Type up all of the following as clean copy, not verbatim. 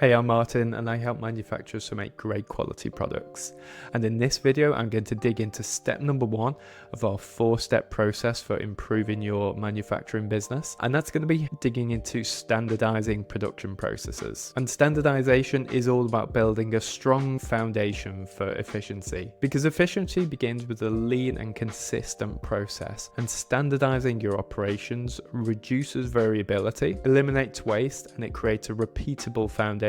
Hey, I'm Martin and I help manufacturers to make great quality products. And in this video, I'm going to dig into step number 1 of our 4-step process for improving your manufacturing business. And that's going to be digging into standardizing production processes. And standardization is all about building a strong foundation for efficiency, because efficiency begins with a lean and consistent process. And standardizing your operations reduces variability, eliminates waste, and it creates a repeatable foundation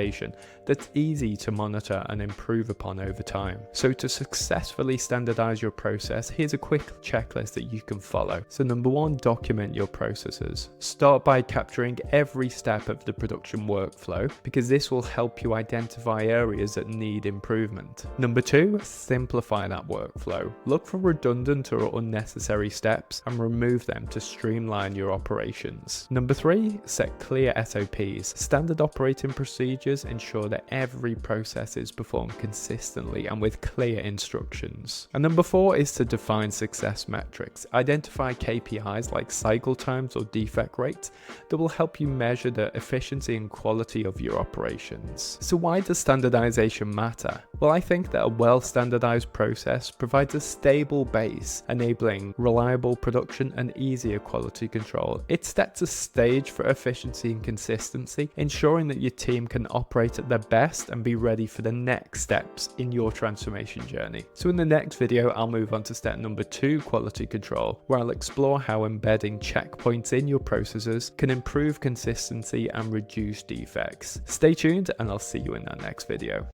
that's easy to monitor and improve upon over time. So to successfully standardize your process, here's a quick checklist that you can follow. So number 1, document your processes. Start by capturing every step of the production workflow, because this will help you identify areas that need improvement. Number 2, simplify that workflow. Look for redundant or unnecessary steps and remove them to streamline your operations. Number 3, set clear SOPs. Standard operating procedures ensure that every process is performed consistently and with clear instructions. And number 4 is to define success metrics. Identify KPIs like cycle times or defect rates that will help you measure the efficiency and quality of your operations. So why does standardization matter? Well, I think that a well-standardized process provides a stable base, enabling reliable production and easier quality control. It sets a stage for efficiency and consistency, ensuring that your team can operate at their best and be ready for the next steps in your transformation journey. So in the next video, I'll move on to step number 2, quality control, where I'll explore how embedding checkpoints in your processes can improve consistency and reduce defects. Stay tuned and I'll see you in that next video.